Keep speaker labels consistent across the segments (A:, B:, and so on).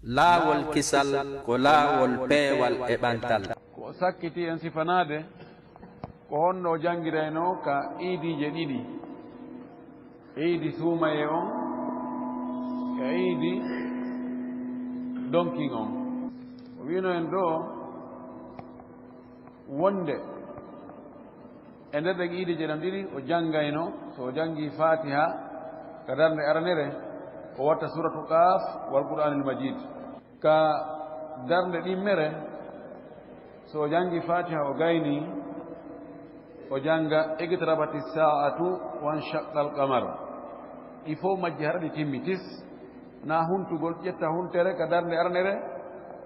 A: laawol kisal ko laawol peewal e ɓantal.
B: Ko sakkiti en sifanade ko honno jangirayno ka iidije ɗiɗi, iidi suumaye on e iidi donkin on. O wino en ɗo wonde e nder ɗen iidije ɗam ɗiɗi o jangayno, so o jangi fatiha ka darnde aranere o watta suratu qaf wal qur'anil majid. Ka darnde ɗimmere so o jangi fatiha o gayni o janga iqtarabati sa'atu wan shaqqal qamar. Il faut majji har ɗi timmi tis, na huntugol ƴetta huntere ka darnde aranere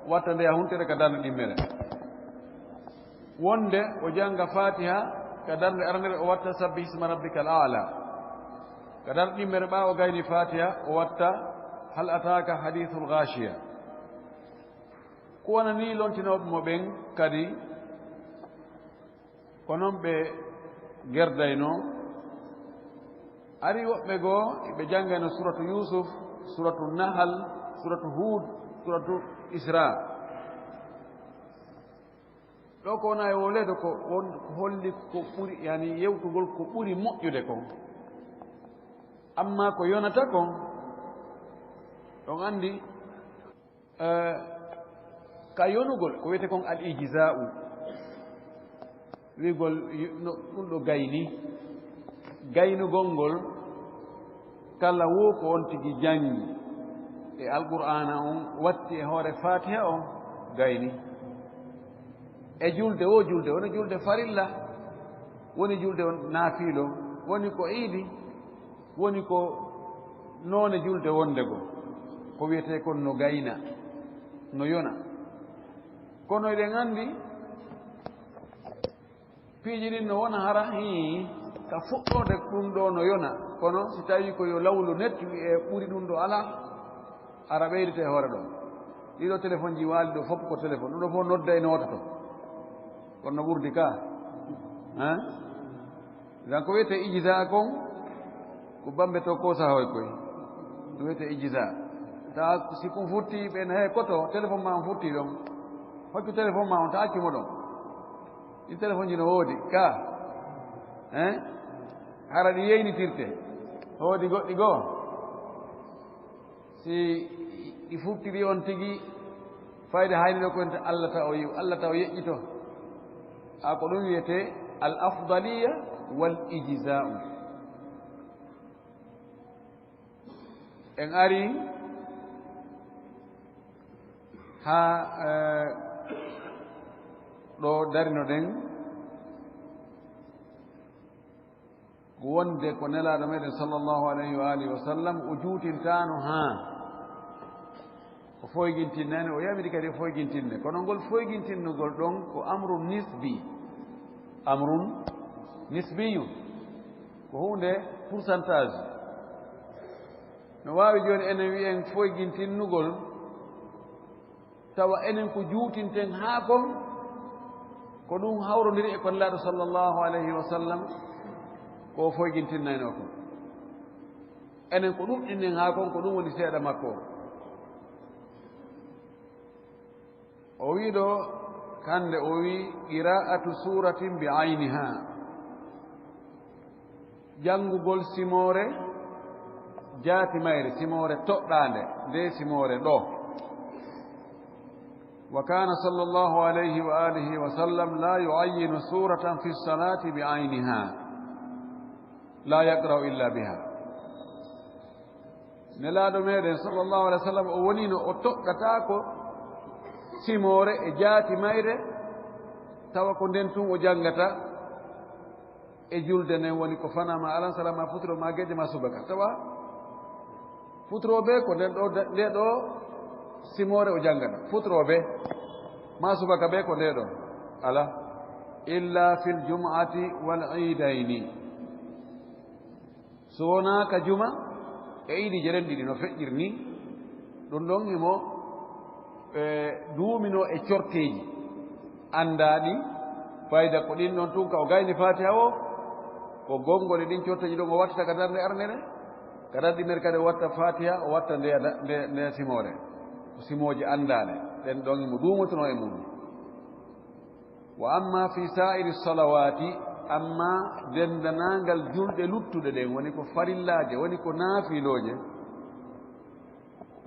B: watta ndeya huntere ka darnde ɗimmere. Wonde o janga fatiha ka darnde aranere o watta sabbi hisma rabbikal a'la. Ka darnde ɗimmere ɓa o gayni fatiha o watta hal ataka hadithul ghashiya. Ko wona ni lontinoɓe mo ɓen kadi ko noon ɓe gerdayno. Ari woɓɓe goo ɓe jangayno suratu yusuf, suratu nahal, suratu hud, suratu isra. Ɗo ko wona e wolede ko holli ko ɓuri yani yewtugol ko ɓuri moƴƴude kon. Amma ko yonata kon ɗon andi ka yonugol ko wiyete kon al ijza'u, wigol ɗum ɗo gayni. Gaynugol ngol kala wo ko on tigi jangi e alqur'ana on watti e hoore fatiha on gayni. E julde wo julde woni julde farilla, woni julde on naafilo, woni ko iidi, woni ko noone julde wondego ko wiyete kon no gayna, no yona. Kono eɗen andi piiji ɗin no wona hara ka fuɗɗode ɗum ɗo no yona, kono si tawi ko yo lawlu netti e ɓuri ɗum ɗo ala ara ɓeydite e hoore ɗo. Ɗiɗo téléphone ji waali ɗo fof ko téléphone, ɗum ɗo fof nodda e noota to kono no ɓurdi ka dan ko wiyete ijisa kon ko bambe to ko sahoy koy ɗum wiyete ijisa. Ta si kon futti ɓen he koto téléphone ma on futti ɗon, hoccu téléphone ma on ta accimo ɗon. ɗi téléphone ji no woodi ka hara ɗi yeynitirte, woodi goɗɗi goo si ɗi futtiri on tigi fayde hayni ɗo koyente Allah ta o yiw, Allah ta o yeƴƴito. Ko ɗum wiyete al afdaliya wal ijza'u. En ari ha ɗo darino ɗen wonde ko nelaɗo meɗen sallllahu alayhi wa alihi wa sallam o juutintano ha o foygintinnani, o yamiri kadi o foygintinne. Kono ngol foygintinnugol ɗon ko amrun nisbi, amrun nisbiyun, ko hunde pourcentage. No wawi joni enen wiyen foygintinnugol tawa enen ko juutinten ha kon ko ɗum hawrodiri e kollaɗo sallllahu alayhi wa sallam ko foygintinnayno kon. Enen ko ɗuɗɗinnen ha kon ko ɗum woni seeɗa makko. O wi ɗo hande o wi qira'atu suratin bi ayniha, jangugol simore jaati mayre, simore toɗɗande nde simore ɗo. Wa kana sallllahu alayhi wa alihi wa sallam la yu'ayyinu suratan fi salati bi ayniha la yaqra'u illa biha. Nelaɗo meɗen sallllahu alayhi wa sallam o wonino o toɗɗata ko simore e jaati mayre tawa ko nden tun o jangata e julde nden woni ko fanama alan salama futuro ma gueƴe ma subaka. Tawa futuroɓe ko nden ɗo nde ɗo simore o jangata, futuroɓe ma subaka ɓe ko nde ɗo ala illa fil jum'ati wal iidayni. So wona ka juma e iidi jeren ɗiɗi no feƴƴirni ɗum ɗon imo duumino e corteji andaɗi fayda ko ɗin ɗon tun ka o gayni fatiha o ko gongol e ɗin corteji ɗon o wattata ka darnde arnere, ka darɗi mer kadi o watta fatiha o watta ndeya simore. simoje andane den don mo dumotono e mum wa amma fi sa'iri salawati amma dendanangal julde luttude den woni ko farillaje woni ko naafiloje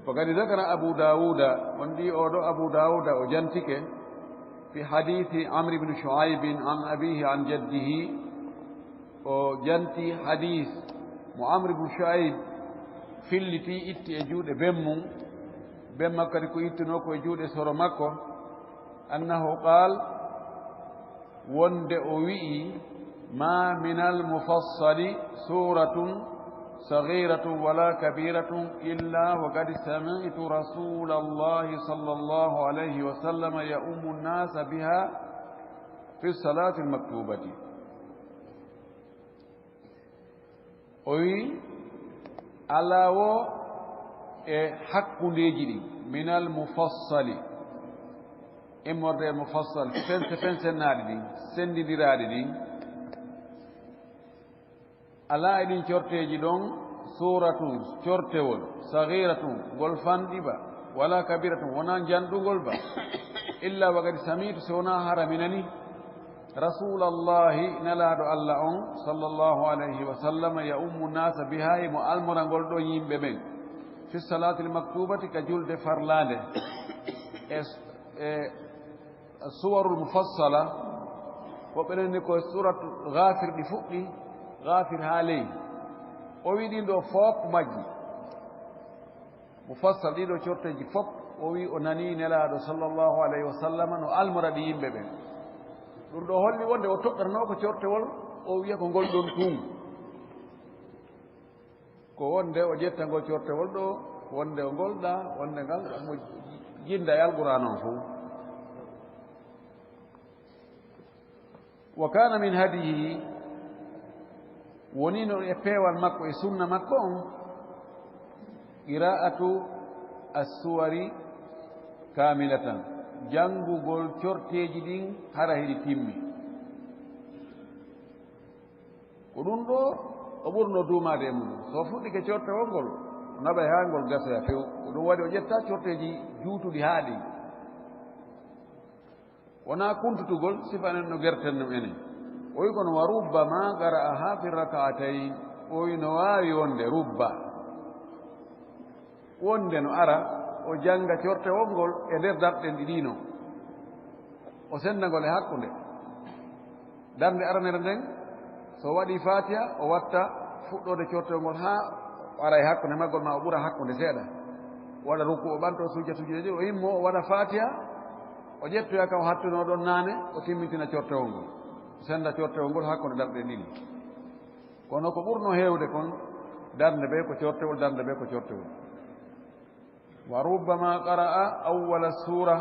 B: faqad zakara abu dauda wondi odo abu dauda o jantike fi hadithi amr ibn shu'aib an abihi an jaddihi o janti hadith mo amr ibn shu'aib filliti itti e juuɗe bemmum bemma kadi ko ittino ko e juuɗe soro makko annahu qal wonde o wi'i ma min almufassali suratun saghiratun wala kabiratun illa wa qad sami'tu rasulallahi sallallahu alayhi wa sallam ya'ummu an-nasa biha fi salati al-maktubati o wi alawo e hakkundeji ɗi min almufassali immorde mufassal fensennaɗi ɗi sendidiraɗi ɗi ala e ɗin corteji ɗon suratun cortewol sagiratun ngol fanɗiɓa wala kabiratun wona janɗugol ba illa wagadi samitu so wona haraminani rasulallahi nelaɗo allah on sallllahu alayhi wa sallam ya ummu nasa biha mo almora ngol ɗo yimɓe ɓen fi salati l maktubati ka julde farlande e suwarul mufassala woɓɓenenni ko surat gafir ɗi fuɗɗi gafir ha ley o wi ɗin ɗo fof majji mufassal ɗiɗo corteji fof o wi o nani nelaɗo sallllahu alayhi wa sallam no almora ɗi yimɓe ɓen ɗum ɗo holli wonde o toɗɗatano ko cortewol o wiya ko ngol ɗon tum ko wonde o ƴetta ngol cortewol ɗo wonde o ngolɗa wonde ngal mo jinda e alquran on fof wa kana min hadihi woni no e peewal makko e sunna makko on qira'atu as-suwari kamilatan janngugol corteji ɗin hara heɗi timmi ko ɗum ɗo o ɓurno duumade e muɗum so fuɗɗike cortewol ngol naɓa ha ngol gasoya few ko ɗum waɗi o ƴetta corteji juutuɗi haaɗi wona kuntutugol sifanen no gerten num enen o wi kono wa rubbama qara'aha fi rak'atayn o wi no waawi wonde rubba wonde no ara o jannga cortewol ngol e nder darɗen ɗiɗino o sendagol e hakkunde darnde aranere nden so waɗi fatiha o watta fuɗɗode cortewol ngol haa o ara e hakkunde maggol ma o ɓura hakkunde seeɗa o waɗa ruku o ɓanto sujja sujjudeji o immo o waɗa fatiha o ƴettoya kam hattuno ɗon naane o timmitina cortewol ngol senda cortewol ngol hakkunde darɗe ɗiɗi kono ko ɓurno heewde kon darnde ɓe ko cortewol darnde ɓe ko cortewol wa rubbama qara'a awwala sura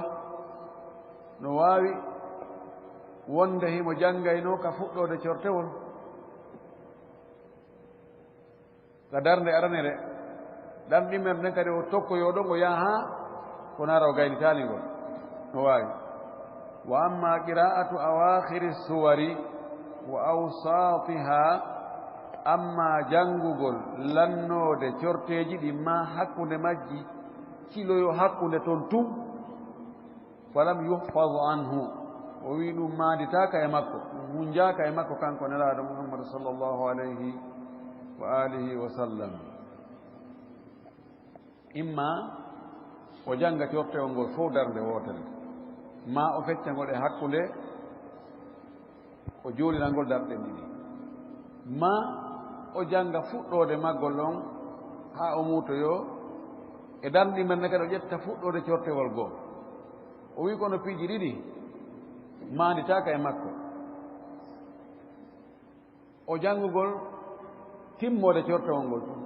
B: no waawi wonde himo janngayno ka fuɗɗode cortewol ka darnde aranere ɗan ɗimmere nden kadi o tokkoyo ɗon o yaha haa ko nara o gaynitaali ngol no waawi wa amma qira'atu awakhiri suwari wa awsatiha amma janngugol lannoode corteji ɗi ma hakkunde majji ciloyo hakkunde toon tum falam yuhfaz anhu o wi ɗum maanditaka e makko ɗum hunjaka e makko kanko nelaaɗo muhammadu sallllahu alayhi wa alihi wa sallam imma o jannga cortewol ngol fof darnde wootere ma o fecca ngol e hakkunde o joolina ngol darɗen ɗiɗi ma o jannga fuɗɗode maggol ɗon haa o muutoyo e darnɗi men ne kadi o ƴetta fuɗɗode cortewol goo o wi kono piiji ɗiɗi maanditaka e makko o janngugol timmode cortewol ngol tum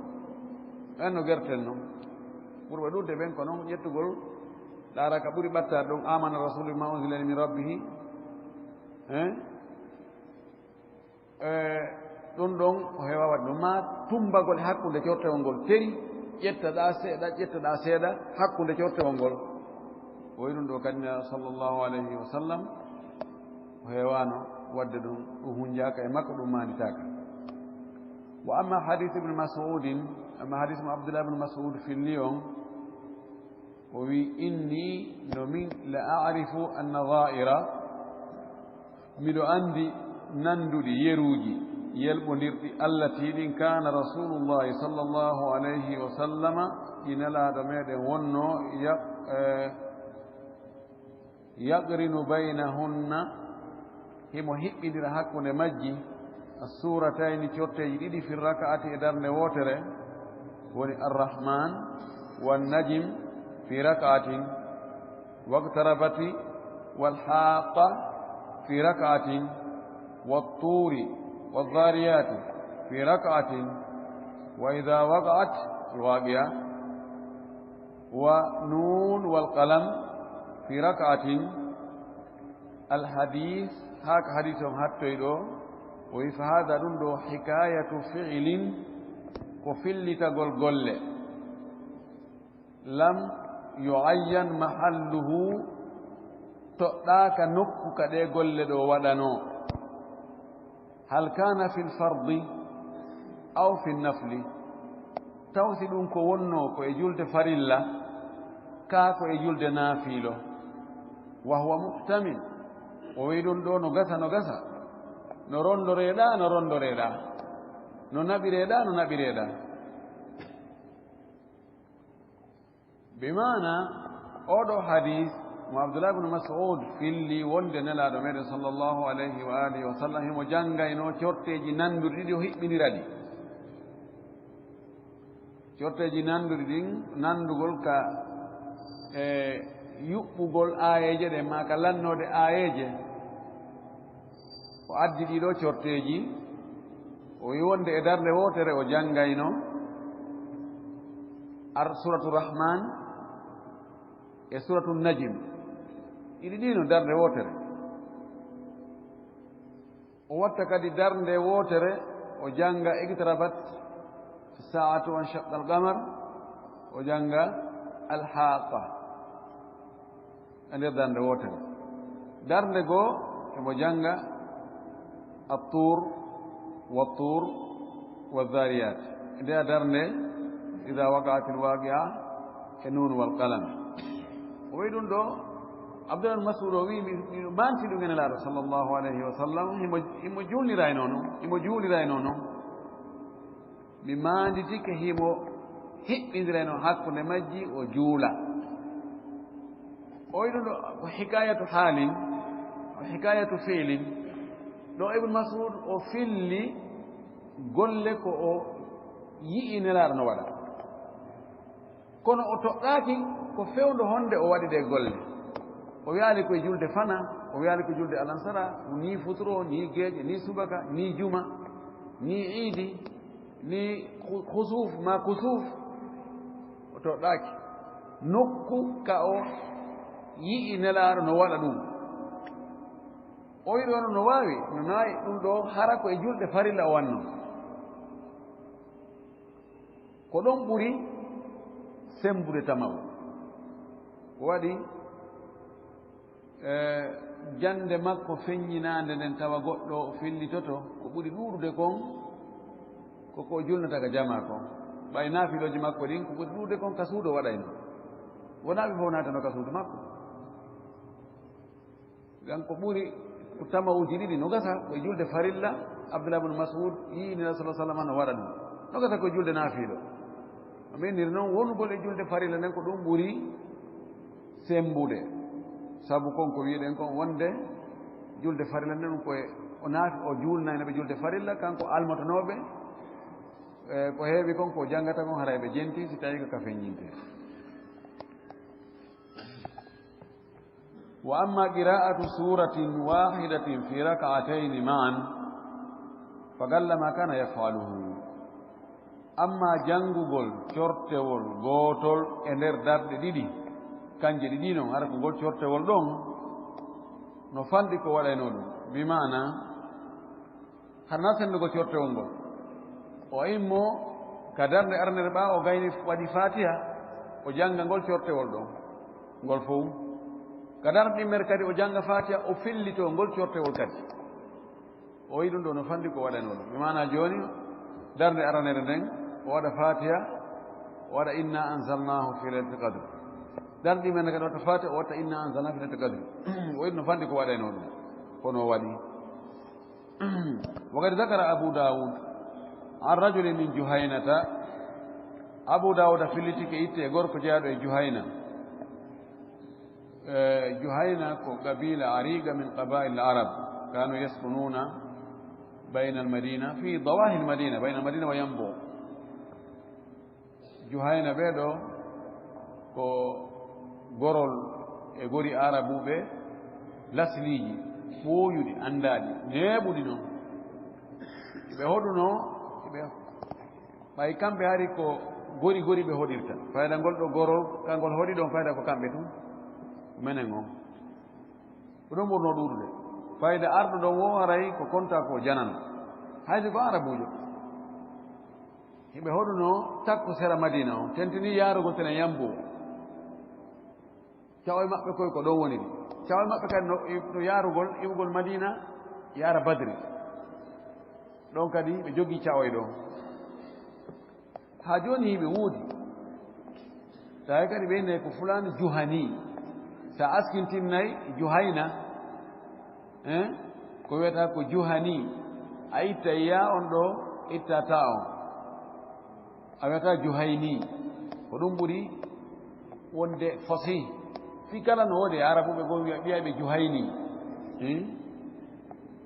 B: en no gerten noon ɓurɓe ɗudde ɓen ko noon ƴettugol ɗaara ka ɓuri ɓattade ɗon amana rasulu bima unzilani min rabbihi ɗum ɗon o heewa waɗi ɗum ma tumbagol e hakkunde cortewol ngol teri ƴettaɗa seeɗa hakkunde cortewol ngol o wi ɗum ɗo kadina sallllahu alayhi wa sallam o heewano wadde ɗum ɗum hunjaka e makko ɗum manditaka wa amma hadith ibne masudin amma hadith mo abdullah ibne masud filli on وي إني نمين لأعرف النظائر ملو عندي نندو يروجي يلبنير التي إن كان رسول الله صلى الله عليه وسلم إن لا دمير ونو يقرن بينهن هما هبدر حقون مجي السورتين تشوتي في الركعة إدارن ووتره الرحمن والنجم في ركعة واقتربت والحاقة في ركعة والطور والذاريات في ركعة وإذا وقعت الواقعة ونون والقلم في ركعة الحديث هاك حديثهم حتى يدو وفهذا دندو حكاية فعل كفل تقول لم يعين محله تؤداك نكك دي قل دو ودنو هل كان في الفرض أو في النفل توسدون كو ونو كو يجولد فريلا كاكو يجولد نافيلو وهو محتمل ويدون دو نغسا نروندو ريدا ننبي ريدا بمعنى أودو حديث وعبد الله بن مسعود في اللي وندن لا دمير صلى الله عليه وآله وسلم هم جانغا إنو چورتيجي ناندو ديدو هيبني رادي چورتيجي ناندو دين ناندو غول كا يوبو غول آيجي دي ما كالانو دي آيجي وعدي ديدو چورتيجي ويوند إدار لوتر وجانغا إنو سورة الرحمن سورة النجم إذا دينو دار ووتر وواتك دي دار ووتر وجانغا اقتربت الساعة وانشق القمر وجانغا الحاقة أن دار ووتر دار لغو وجانغا الطور والطور والذاريات إذا دارني إذا وقعت الواقعة النون والقلم ويدون دو عبد الله المسعود وي بانتي دو غن الله صلى الله عليه وسلم هيمو جولي راينونو بما ديك هيمو هيبندرينو حق نمجي وجولا ويدون دو حكاية حال وحكاية فعل دو ابن مسعود او فيلي golle ko o yi'i nelaɗo no waɗa kono o toɗɗaki ko fewndo honde o waɗi ɗe golle o wiyali koye julde fana o wiyali ko julde alansara ni futuro ni geeƴe ni subaka ni juma ni iidi ni khusuf ma kusuf o toɗɗaki nokku ka o yi'i nelaɗo no waɗa ɗum o yiɗi wano no wawi no nayi ɗum ɗo hara koye julɗe farilla o wanno ko ɗon ɓuri sembude tamaw waɗi jande makko feññinande nden tawa goɗɗo fillitoto ko ɓuri ɗuuɗude kon koko julnata ka jama kon ɓay naafiloji makko ɗin ko ɓuri ɗuuɗude kon ka suuɗo waɗayno wonaɓe fof natano ka suudu makko gan ko ɓuri ko tamawuji ɗiɗi no gasa koye julde farilla abdoulah bne masud yini rasul sallam no waɗa ɗum no gasa koye julde naafiilo aminir noon wonugol e julde farilla nden ko ɗum ɓuri sembude sabu konko wiyeɗen kon wonde julde farilla nden ɗum koye o naafi o juulnaynoɓe julde farilla kanko almotanoɓe ko heewi kon ko janggata kon hara ɓe jenti si tawi ko ka feññinte wa amma qira'atu suratin wahidatin fi rak'atayn ma'an fagallama kana yaf'aluhu amma janngugol cortewol gootol e nder darɗe ɗiɗi kanje ɗiɗi noon hara ko ngol cortewol ɗon no fanɗi ko waɗayno ɗum bimana harna sendugo cortewol ngol o immo ka darnde arnere ɓa o gayni waɗi fatiha o jannga ngol cortewol ɗon ngol fof ka darnde ɗimmere kadi o jannga fatiha o fillito ngol cortewol kadi o wi ɗum ɗo no fanɗi ko waɗayno ɗum bimana jooni darnde aranere nden o waɗa fatiha o waɗa inna anzalnahu fi laylatil qadr darɗi men kadi watta fati o watta inna anzalna fi laylatil qadri o yiɗi no fandi ko waɗayno ɗum kono waɗi وقد ذكر أبو داود عن رجل من جهينة أبو داود في التي إيتي غورك جاد جهينة جهينة قبيلة عريقة من قبائل العرب كانوا يسكنون بين المدينة في ضواحي المدينة بين المدينة وينبو جهينة بيدو ko gorol e gori arabuɓe lasliji ɓooyuɗi anndaɗi neeɓuɗi noon ɓe hoɗuno ɓe ɓay kamɓe hari ko gori gori ɓe hoɗirta fayda ngol ɗo gorol kangol hoɗi ɗon fayda ko kamɓe tum menen on ɗum ɓurno ɗuɗude fayda arɗo ɗon wo aray ko konta ko janano hayde ko arabujo hiɓe hoɗuno takko sera madina o tentini yaarugol tene yambo cawoye maɓɓe koye ko ɗon woni ɗi cawoye maɓɓe kadi no yaarugol iwugol madina yaara badri ɗon kadi ɓe jogii cawoye ɗon haa jooni hiɓe woodi tawi kadi ɓe inne ko fulani juhani sa askintinnayi juhayna ko wiyata ko juhani a itta ya on ɗo itta ta on a wiyata juhayni ko ɗum ɓuri wonde fasih fi kala no woodi arabuɓe goo ɓiyaɓe juhayni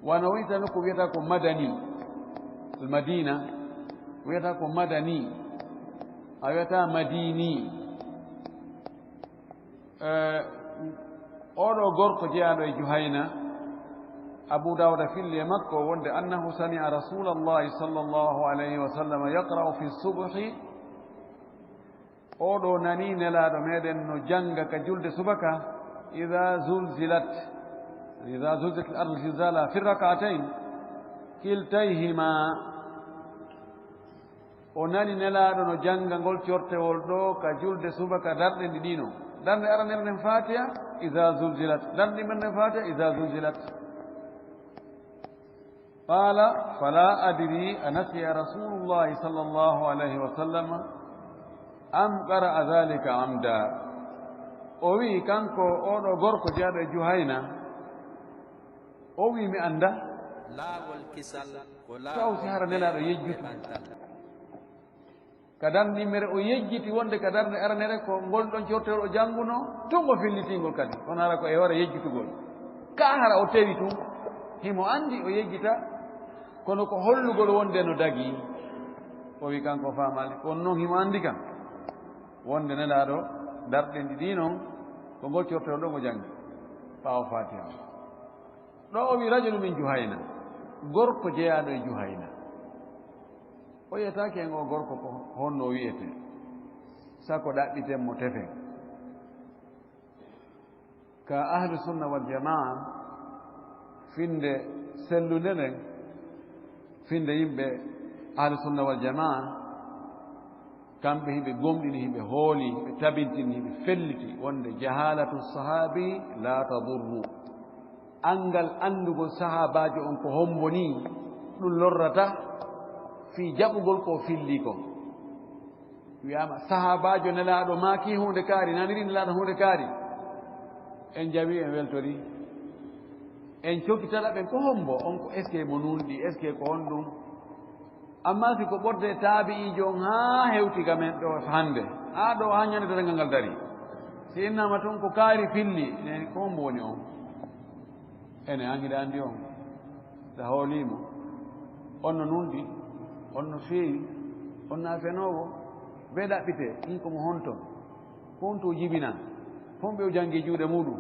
B: wano wiytano ko wiyata ko madani madina wiyata ko madani a wiyata madini oɗo gorko jeyaɗo e juhayna abu dawuda filli e makko wonde annahu sami'a rasulallahi sallllahu alayhi wa sallam yaqra'u fi subhi oɗo nani nelaɗo meɗen no janga ka julde subaka ida zulzilat al ardu zilzala fi rak'atayn kiltayhima o nani nelaɗo no janga ngol cortewol ɗo ka julde subaka darɗe ɗiɗino darde aranere nden fatiha ida zulzilat darɗi men nden fatiha ida zulzilat qala fala adri anasiya rasulullahi sallllahu alayhi wa sallam am qara'a dhalika amda o wi kanko oɗo gorko jeyaɗo e juhayna o wi mi anda
A: laawol kisal ko
B: tawsi hara nelaɗo yejjutu ka darnimere o yejjiti wonde ka darde aranere ko ngol ɗon cortewol o jannguno tun o fillitingol kadi on hara ko e wara yejjutugol ka hara o tewi tun himo andi o yejjita kono ko hollugol wonde no dagi o wi kanko famali on noon himo andi kam wonde nelaɗo darɗen ɗiɗi noon ko ngol cortewol ɗon o janngi ɓaawo fatiha ɗo o wi rajulu min juhayna gorko jeyaɗo e juhayna o yiyatake en o gorko ko honno wiyete sako ɗaɓɓiten mo tefen ka ahlu sunna wal jamaa finde sellude nden finde yimɓe ahlu sunna wal jamaa kamɓe hiɓe gomɗini hiɓe hooli hiɓe tabintini hiɓe felliti wonde jahalatu sahabi la tadurru angal andugol sahabajo on ko hombo ni ɗum lorrata fi jaɓugol ko filli ko wiyama sahabajo nelaɗo maaki hunde kaari naniri nelaɗo hunde kaari en jawi en weltori en cokkitata ɓen ko hombo on ko est ce que mo nunɗi est ce que ko honɗum amma si ko ɓorde taabi'ijo on haa hewtiga men ɗo hannde haa ɗo haa ñande tatangal ngal dari si innama toon ko kaari filli neni ko hombo woni on ene angiɗa anndi on so hoolimo on no nunɗi on no feewi on no afenowo ɓe ɗaɓɓite ɗin komo honton fon to jibina fon ɓe o janngi juuɗe muɗum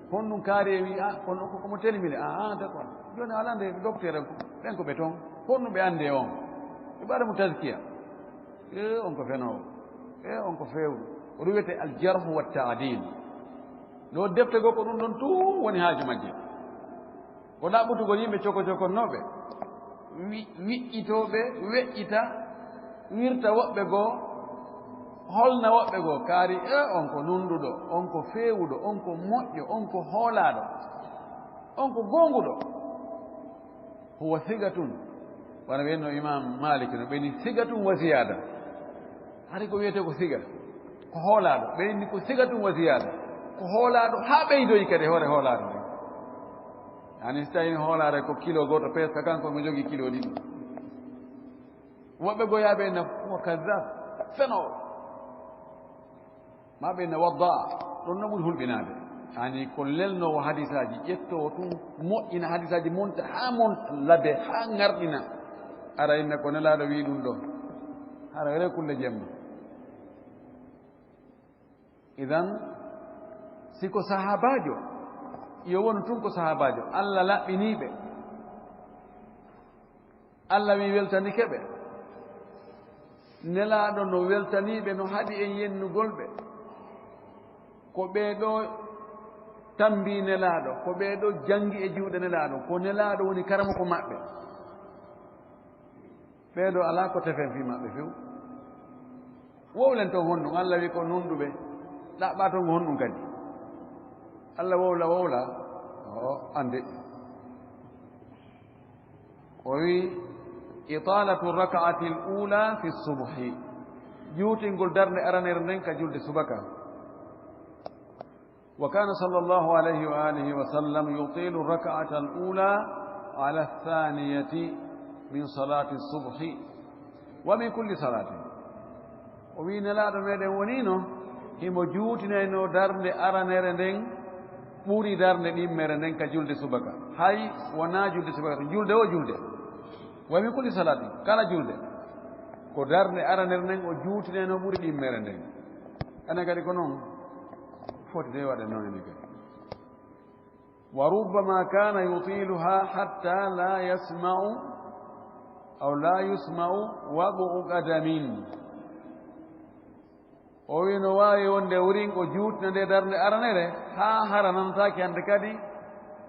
B: fon ɗum kaari e wi komo telimine d' accord joni ala nde docteur ɓen ko ɓe toon fon ɗum ɓe annde on ɓe ɓaɗa mo taskiya on ko fenowo on ko fewɗo oɗum wiyete aljarhu wa taadil ɗo defte goo ko ɗum ɗon tuu woni haaju majje ko ɗaɓɓutugol yimɓe cokonoɓe wiƴƴitoɓe weƴƴita wirta woɓɓe goo holna woɓɓe goo kaari on ko nunduɗo on ko feewuɗo on ko moƴƴo on ko hoolaɗo on ko gonguɗo huwa sigatun wona wiyenno imam malik no ɓeni sigatun wa siyada hari ko wiyete ko siga ko hoolaaɗo ɓeyni ko sigatum wa ziyada ko hoolaaɗo haa ɓeydoyi kadi hoore hoolaaɗo nde yani so tawini hoolaare ko kilo goto peska kanko mo jogii kilo ɗiɗi woɓɓe goyaaɓe na wa kadab fenowo ma ɓe na wadda ɗon no ɓuri hulɓinaade yani ko lelnowo hadisaji ƴettoo tun moƴƴina hadisaji monta haa monta lade haa ŋarɗina ara inne ko nelaaɗo wii ɗum ɗo hara wele kulle jemma idan siko sahabajo yo wonu tun ko sahabajo allah laɓɓiniiɓe allah wi weltanike ɓe nelaaɗo no weltaniiɓe no haɗi en yennugol ɓe ko ɓeeɗo tambi nelaaɗo ko ɓeeɗo jangi e juuɗe nelaaɗo ko nelaaɗo woni karama ko maɓɓe ɓeeɗo alaa ko tefen fii maɓɓe few wowlen ton honɗum allah wi ko nunɗuɓe ɗaɓɓa ton ko honɗum kadi allah wowla o ande o wi italatu rakaati l ula fi subhi juutingol darde aranere nden ka julde subaka wa kana sallllahu alayhi wa alihi wa sallam yutilu rakaata al ula ala althaniyati min salati subhi wa min kulli salatin o wi nelaaɗo meɗen wonino himo juutinayno darde aranere nden ɓuri darde ɗimmere nden ka julde subaka hay wona julde subaka julde o julde wa min kulli salatin kala julde ko darde aranere nden o juutinayno ɓuri ɗimmere nden ene kadi ko noon foti de waɗe noon ene kadi wa rubbama kana yutiluha hatta la yasma'u aw la yusma'u waɓu qadamin o wi no waawi wonde wurin ko juutina nde darde aranere haa hara nanataake hannde kadi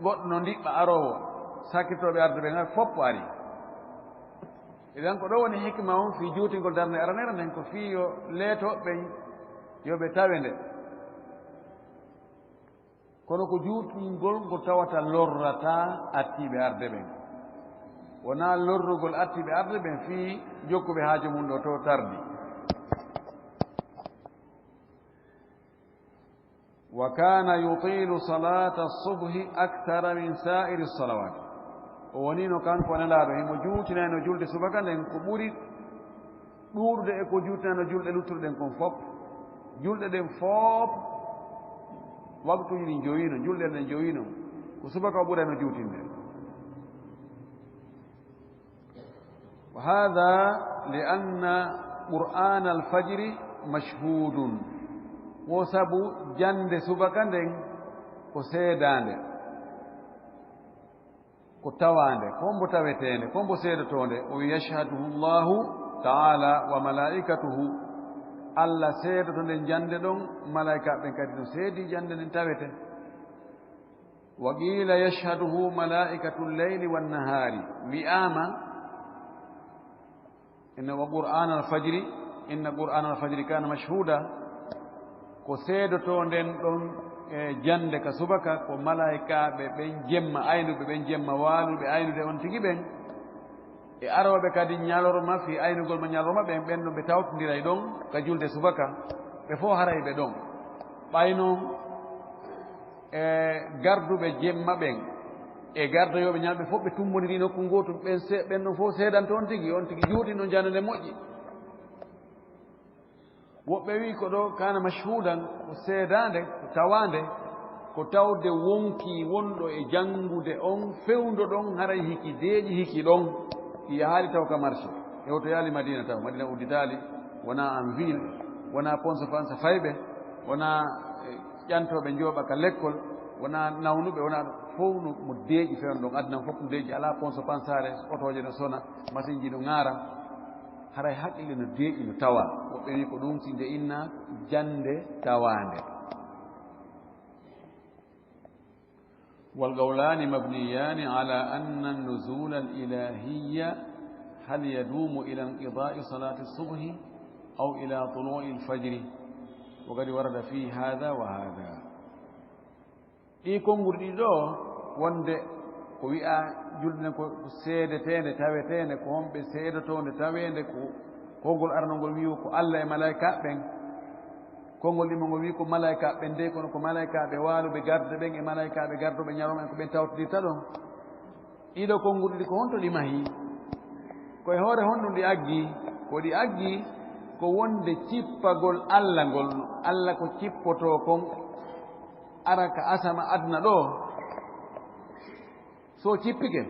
B: goɗɗo no ndiɓɓa aroowo sakkitooɓe arde ɓe ngar fopp ari idan ko ɗo woni hikma on fii juutingol darde aranere nden ko fii yo leetooɓe ɓen yo ɓe tawe nde kono ko juutingol ngo tawata lorrata attiiɓe arde ɓen wonaa lorrugol attiiɓe arde ɓen fii jokkuɓe haaju mum ɗo to tardi wa kana yutilu salata subhi akthara min sa'iri salawat o wonino kanko nelaaɗo himo juutinayno julde subaka nden ko ɓuri ɗuuɗude e ko juutinayno julɗe luttuɗe ɗen kon fof julɗe ɗen fof waktuji ɗin joyino julɗe ɗen joyino ko subaka o ɓurayno juutinde wa hada li anna qur'ana alfajri mashhudun wo sabu jande subaka nden ko seedande ko tawande kombo tawetende kombo seedotonde o yashhaduhu llahu taala wa malaikatuhu allah seedoto nden jande ɗon malaika ɓen kadi no seedi jande nden tawete wa qila yashhaduhu malaikatu lleyli wannahari wi'ama inna wa qur'ana alfajri inna qur'ana alfajri kana mashhuda ko seedoto nden ɗon e jande ka subaka ko malaikaɓe ɓen jemma aynuɓe ɓen jemma waaluɓe aynude on tigi ɓen e aroɓe kadi ñalorma fi aynugol ma ñalorma ɓen ɓen ɗo ɓe tawtodiray ɗon ka julde subaka ɓe fof haray ɓe ɗon ɓayno e garduɓe jemma ɓen e gardoyoɓe ñalɓe fof ɓe tumbodiri nokku ngotum ɓen ɗon fof seedanta on tigi juutino jande nde moƴƴi woɓɓe wi ko ɗo kana mashhudan ko seedande ko tawande ko tawde wonki wonɗo e janngude on fewndo ɗon haray hiki deeƴi hiki ɗon iya haali taw ka marché e woto yaali madina taw madina udditaali wona en ville wona ponso fansa fayɓe wona ƴantoɓe njooɓa ka l'école wona nawnuɓe wona fof mo deeƴi fewndo ɗon adnan fof no deeƴi ala ponso pansare otoje no sona machine ji no ŋaara haray haqqille no deeƴi no tawa woɓɓe wi ko ɗum si nde inna jande tawande والقولان مبنيان على أن النزول الإلهي هل يدوم إلى انقضاء صلاة الصبح أو إلى طلوع الفجر وقد ورد فيه هذا وهذا إيكم ورديدو وند ko wi'a julde ko seedetende tawetende ko homɓe seedotonde tawende ko kongol arnongol wiwo ko Allah e malaika ɓen konngol ɗimo ngo wi ko malaika ɓe nde kono ko malaika ɓe waaluɓe garde ɓen e malaika ɓe garduɓe ñalawma en ko ɓen tawtodirta ɗon ɗiɗo konnguɗi ɗi ko honto ɗi mahi koye hoore honɗum ɗi aggi ko ɗi aggi ko wonde cippagol Allah ngol Allah ko cippoto kon ara ka asama adna ɗo so cippike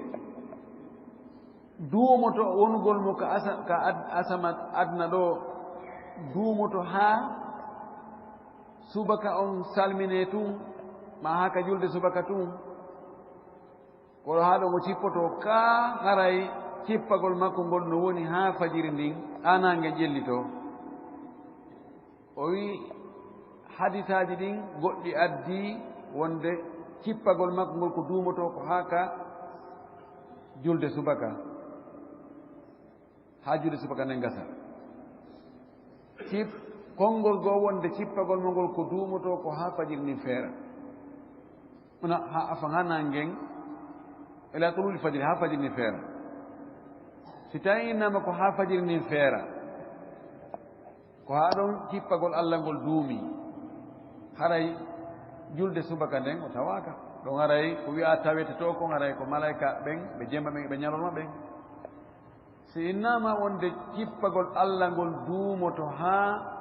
B: duumoto wongol mo ka asama adna ɗo duumoto haa subaka on salmine tun ma haa ka julde subaka tun koɗo haa ɗo mo cippoto ka haray cippagol makko ngol no woni haa fajiri ndin anange ƴellito o wi hadisaji ɗin goɗɗi addi wonde cippagol makko ngol ko duumoto ko haa ka julde subaka haa julde subaka nden gasa konngol goo wonde cippagol mo ngol ko duumoto ko haa fajiri ndin feera ona haa afan haa nangen ila tulul fajiri haa fajiri ndin feera si tawi innama ko haa fajiri ndin feera ko haa ɗon cippagol Allah ngol duumi haray julde subaka nden o tawaaka ɗon haray ko wiya tawete to kon haray ko malaika ɓen ɓe jemma ɓen ɓe ñalorma ɓen si innama wonde cippagol Allah ngol duumoto haa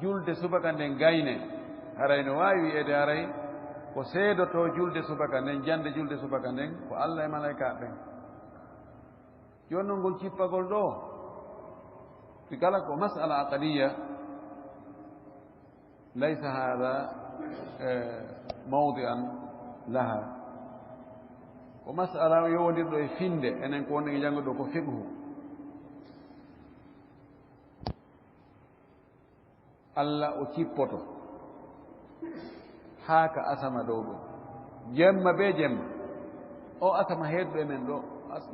B: julde subaka nden gayne haray no waawi wiyeede haray ko seedoto julde subaka nden jande julde subaka nden ko Allah e malaika ɓen jooni noon ngol cippagol ɗo si kala ko masala aqadiya laysa hada mawdi'an laha ko masala yowondirɗo e finde enen ko wonde janngo ɗo ko fiqhu Allah o cippoto haa ka asama ɗo ɗo jemma be jemma o asama heedɗo e men ɗo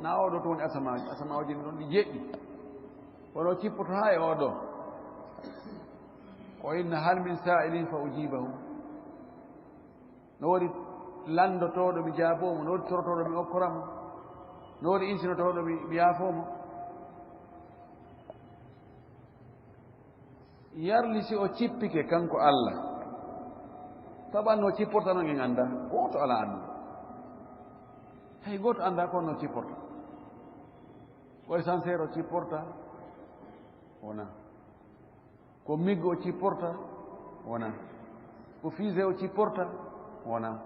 B: na oɗo to woni asamaji ɗon ɗi jeɗɗi oɗo cippoto haa e oɗo o inna hal min sa'ilin fa ujibahu no woodi landotoɗo mi jaabomo no woodi torotoɗo mi okkoramo no woodi insinotoɗo mi yaafomo yarli si o cippike kanko Allah taɓan no cipporta noon en annda gooto ala annda hay gooto annda kon no cipporta ko essentiére o cipporta wona ko miggo o cipporta wona ko fise o cipporta wona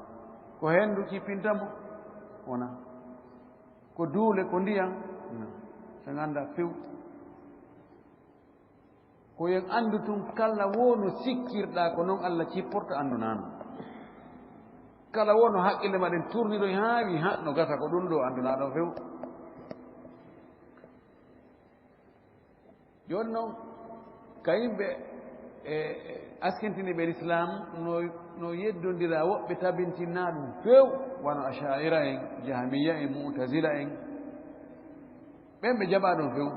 B: ko henndu cippintamo wona ko duule ko ndiyam en annda few ko yen anndu tun kala wono sikkirɗa ko noon Allah cipporta anndunaano kala wono haqqille maɗen turniɗo haawi no gasa ko ɗum ɗo anndunaɗo few jooni noon ka yimɓe e askintiniɓe l'islam no yeddondira woɓɓe tabintinna ɗum few wano achaira en jahamiya en mu'tazila en ɓen ɓe jaɓa ɗum few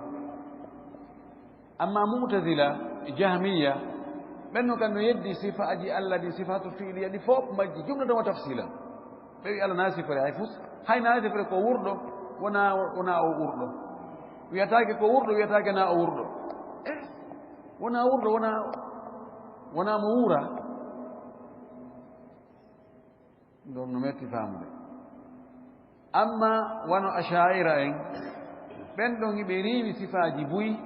B: amma mu'tazila jahmiya ɓenno kam no yeddi sifaji Allah ɗi sifatu fiiliya ɗi fof majji jumlatama tafsila ɓe wi Allah na sifore hay fus hay na sifore ko wurɗo wona o wurɗo wiyatake ko wurɗo wiyatake na o wurɗo wona wurɗo wona mo wuura ɗon no metti famude amma wano achaira en ɓen ɗon ɓe riiwi sifaji buyi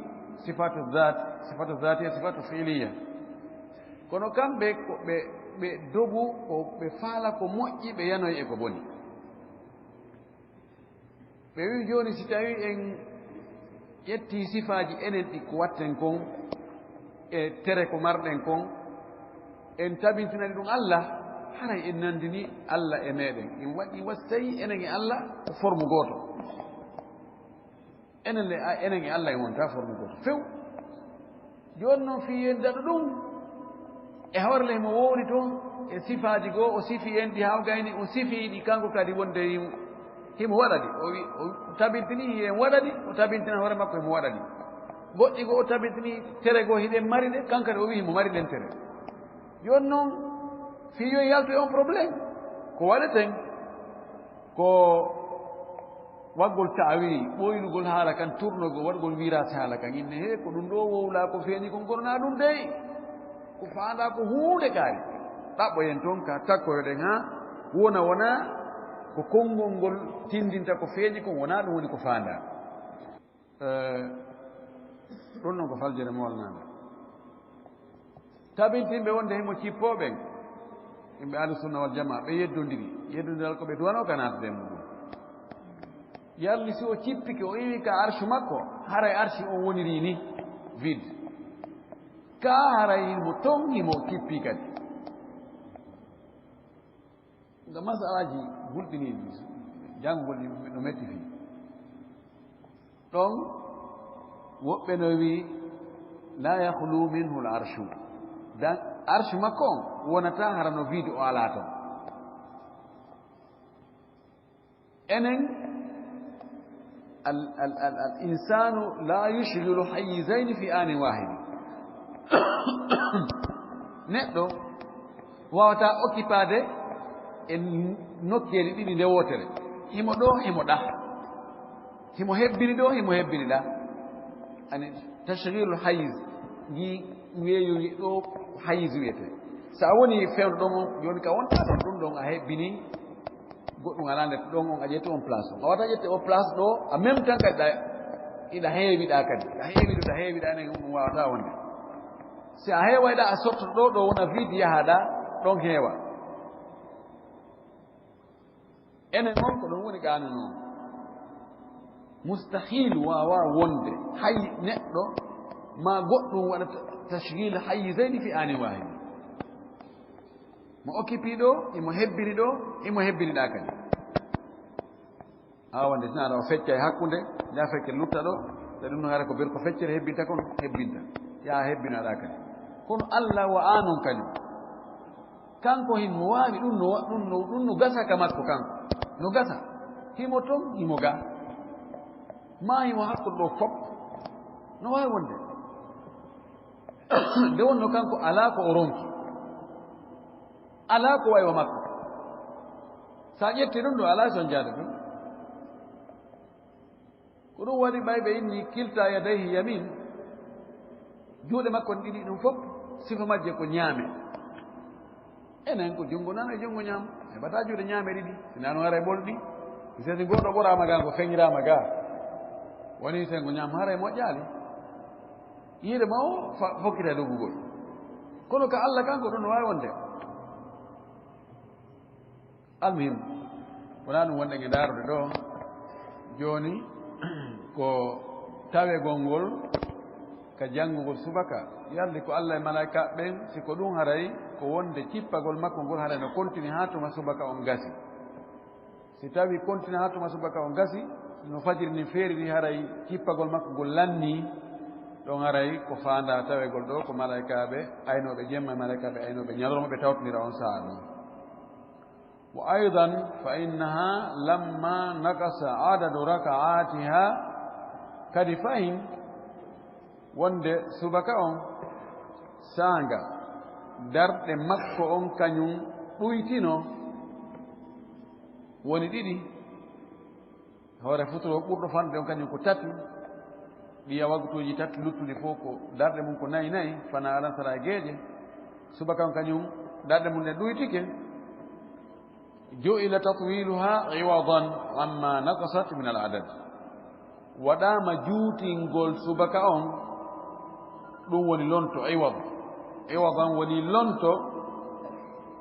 B: sifatu zatiya sifatu fiiliya kono kamɓe ɓe dogu ko ɓe faala ko moƴƴi ɓe yanoyi e ko boni ɓe wi jooni si tawi en ƴetti sifaji enen ɗi ko watten kon e tere ko marɗen kon en tabintinani ɗum Allah haray en nandini Allah e meɗen en waɗi wastayi enen e Allah ko forme gooto enen e Allah en wonta forme gooto few jooni noon fi en daɗo ɗum e hawrele mo wowri toon e sifaji goo o sifi en ɗi hawgayni o sifiiɗi kanko kadi wonde himo waɗa ɗi o tabintini en waɗa ɗi o tabintina hoore makko emo waɗa ɗi goɗɗi goo o tabintini tere goo hiɗen mari ɗe kankadi o wi himo mari ɗen tere jooni noon fiyoy yalto e on probléme ko waɗeten ko waggol taawiri ɓoynugol haala kan tournogol waɗgol wiras haala kan inne he ko ɗum ɗo wowla ko feeñi kon kono na ɗum dey ko faanda ko huunde kaari ɗaɓɓoyen toon ka takkoyoɗen ha wona ko konngol ngol tindinta ko feeñi kon wona ɗum woni ko faanda ɗon noon ko faljere molnade tabintinɓe wonde himo cippooɓen yimɓe ahlusunna wal jamaa ɓe yeddodiral ko ɓe duwano ka naatde muɗum yalli si o cippike o iwi ka arche makko haray arche o woniri ni vide ka haray mo ton himo cippi kadi nga masalaji gulɗiniɗi janngol no metti fii ɗon woɓɓe no wi la yahlu minhu l archu arche makko on wonata harano vide o ala ton enen الإنسان لا يشغل حيزين في آن واحد neɗɗo wawata occupade e nokkeeli ɗiɗi nde wotere himo ɗo himo ɗa himo hebbini ɗo himo hebbini ɗa ani tashghilu hayiz gi weeyoyi ɗo hayiz wiyete so a woni fewɗo ɗon on joni ka wonta ɗon ɗum ɗon a hebbini goɗɗum ala nde ɗon on a ƴetti on place on a wata ƴette o place ɗo a même temps kadi iɗa heewiɗa kadi a heewiɗo ɗa heewiɗa ene ɗum wawata wonde si a heewayɗa a sottoto ɗo ɗo wona vide yahaɗa ɗon heewa enen on ko ɗum woni ƙaano noon mustahil wawa wonde hay neɗɗo ma goɗɗum waɗa tashghil hayizayni fi ani wahidi mo occupie ɗo imo hebbini ɗo imo hebbiniɗa kadi ha wonde sina aɗa o fecca e hakkunde nda feccere lutta ɗo te ɗum no hara ko ber ko feccere hebbinta kono hebbinta ya hebbinaɗa kadi kono Allah wa'a non kadi kanko himo wawi ɗum no gasa ka makko kanko no gasa himo ton himo ga ma himo hakkude ɗo fop no wawi wonde nde wonno kanko ala ko o ronki ala ko waywa makko sa ƴetti ɗum ɗo ala son jaade ɗum ko ɗum waɗi ɓayɓe inni kilta yadayhi yamin juuɗe makko n ɗiɗi ɗum fof sifa majje ko ñaame enen ko junngo nano e junngo ñaam heɓata juuɗe ñaame ɗiɗi sinano hara e ɓolɗi sesi goɗɗo ɓorama ga ko feñirama ga woni sengo ñaam hara e moƴƴaali yiide ma o fokkita doggugol kono ka Allah kanko ɗum no wawi wonde almuhim wona ɗum wonɗen e daarude ɗo joni ko tawegol ngol ka janngugol subaka yalli ko Allah e malaika ɓen siko ɗum haray ko wonde cippagol makko ngol haray no continue ha tuma subaka on gasi si tawi continue ha tuma subaka on gasi no fajiri ni feeri ni haray cippagol makko ngol lanni ɗon haray ko faanda tawegol ɗo ko malaikaɓe aynoɓe jemma e malaikaɓe aynoɓe ñalorma ɓe tawtonira on saha ɗum wa aidan fa innaha lamma nakasa adadu rakaatiha kadi fayin wonde subaka on saanga darɗe makko on kañum ɗuytino woni ɗiɗi hoore futuro ɓurɗo fanɗude on kañum ko tati ɗiya wagtuji tati luttuɗi fof ko darɗe mum ko nayi fana alansara e geeƴe subaka on kañum darɗe mum ɗe ɗuytike jo'ila tatwiluha iwadan amma nakasat min al adad waɗama juutingol subaka on ɗum woni lonto iwadan woni lonto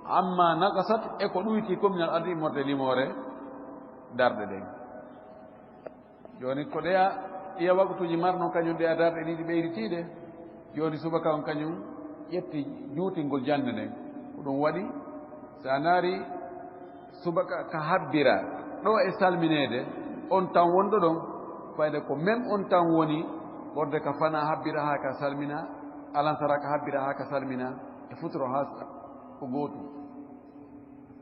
B: amma nakasat e ko ɗuyti ko min al adad morde limore darɗe ɗen joni ko ɗeya iya waktuji marno kañum ɗeya darɗe ɗiɗi ɓeyritiɗe joni subaka on kañum ƴetti juutingol jande nden ko ɗum waɗi sa naari subaka ka habbira ɗo e salminede on tan wonɗo ɗon fayde ko même on tan woni ɓorde ka fana habbira ha ka salmina alansara ka habbira ha ka salmina e futuro ha ko gootum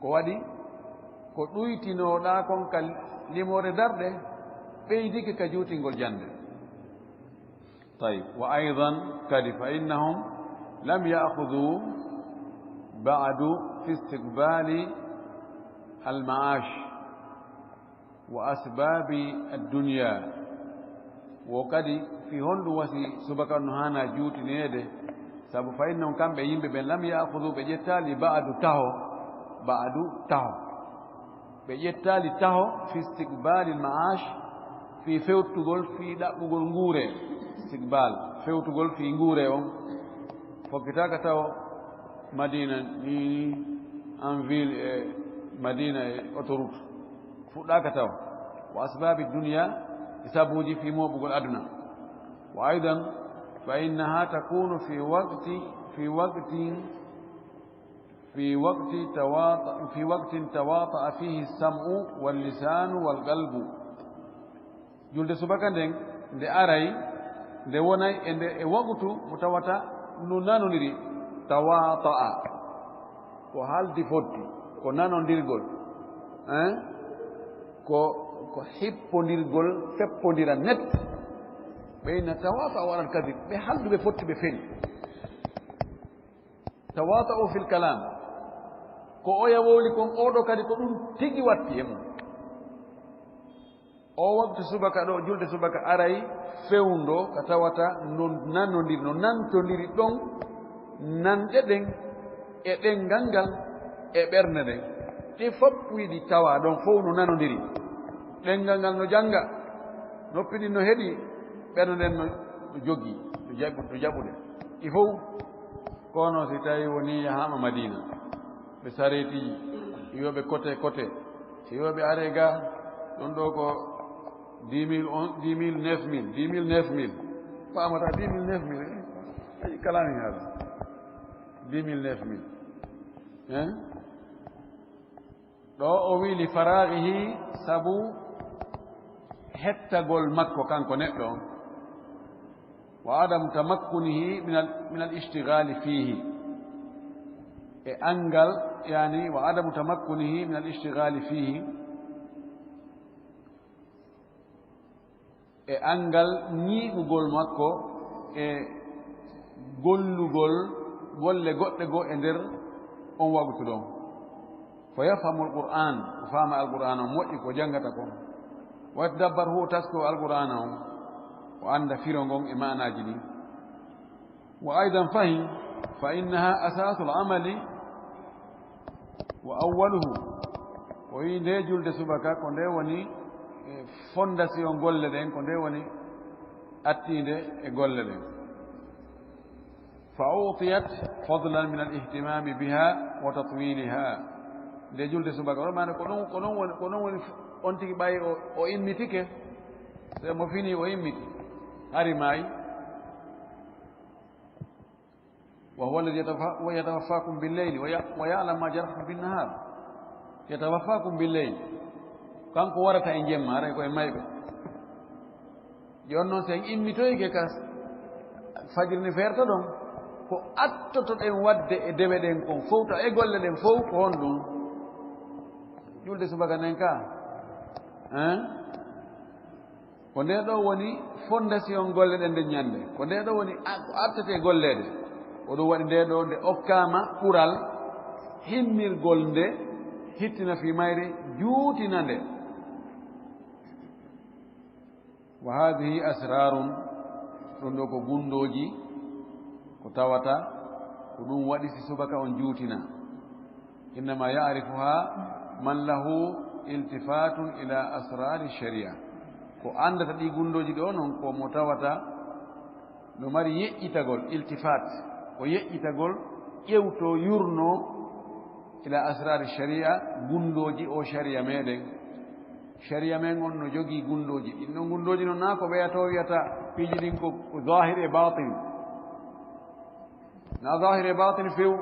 B: ko waɗi ko ɗuytinoɗa kon ka limore darɗe ɓeydiki ka juutingol jande tayib wa aidan kadi fa innahum lam ya'khudhu ba'du fi istiqbali المعاش وأسباب الدنيا وقد في هند وسي سبق نهانا جوت نيده sabu fa innahum kamɓe yimɓe ɓen lam ya'khudhu ɓe ƴettali ba'du taho ɓe ƴettali taho fi istiqbali al-ma'ash fi fewtugol fi ɗaɓɓugol nguure istiqbal fewtugol fi nguure on fokkitaka taw madina ni en ville e madina e autoroute fuɗɗaka taw wa asbabi dunya e sabuji fi moɓugol aduna wa aidan fa innaha takunu في وقت تواطأ فيه السمع واللسان والقلب julde subaka nden nde aray nde wonay e waqtu mo tawata no nanodiri tawata'a ko haldi foddi ko nanondirgol ko hippondirgol feppondira net ɓeyna tawata o alal kadib ɓe halduɓe fotti ɓe feni tawata'u fil kalam ko oya wowli kon oɗo kadi ko ɗum tigi watti e mum o waktu subaka ɗo julde subaka aray fewndo ka tawata no nanodiri no nantodiri ɗon nanɗe ɗen e ɗengal ngal e ɓernde nden ɗi fof wiɗi tawa ɗon fof no nanodiri ɗengal ngal no janga noppi ɗi no heɗi ɓernde nden no joggi no jaɓuɗe ɗi fof kono si tawi woni yahama madina ɓe saretiji yoɓe côté si yoɓe are ga ɗon ɗo ko 10 000 9 000 famata 10 000 9 000 ay kalami haala 10 000 9 000 ɗo o wi li faraghihi sabu hettagol makko kanko neɗɗo on wa adamu tamakkunihi min al ishtighali fihi e angal yani wa adamu tamakkunihi min al ishtighali fihi e angal ñiiɓugol makko e gollugol golle goɗɗe goo e nder on wagtu ɗon fo yafhamu alqur'an o faama alqur'ana o moƴƴi ko janngata kon wa yatadabbar hu tasko alqur'ana on o annda firo ngon e manaji ɗi wa aidan fahim fa innaha asasu lamali wa awwaluhu o wi nde julde subaka ko nde woni fondation golle ɗen ko nde woni attinde e golle ɗen fa utiyat fadlan min al ihtimami biha wa tatwiliha nde julde subaka o mane ko ɗon woni on tigi ɓayi o immitike so mo fini o immiti hari maayi wa huwa alladi yatawaffakum billeyli wa yalam ma jarahtum binnahar yatawaffakum billeyli kanko warata e jemma aray koye mayɓe jon noon so en immitoyke ka fajirni ferta ɗon ko attoto ɗen wadde e dewe ɗen kon fof ta e golle ɗen fof ko hon ɗum julde subaka nden ka ko nde ɗo woni fondation golle ɗen nde ñande ko nde ɗo woni ko artete gollede oɗum waɗi nde ɗo nde okkama ɓural himmirgol nde hittina fi mayre juutina nde wa hadihi asrarun ɗum ɗo ko gundoji ko tawata ko ɗum waɗi si subaka on juutina innama ya'rifuha man lahu iltifatun ila asrari sharia ko andata ɗi gundoji ɗo noon ko mo tawata no mari yeƴƴitagol iltifat ko yeƴƴitagol ƴewto yurno ila asrari sharia gundoji o sharia meɗen sharia men on no jogii gundoji ɗin ɗon gundoji noon na ko ɓeyato wiyata piiji ɗin ko zahir e batin na zahir e batin few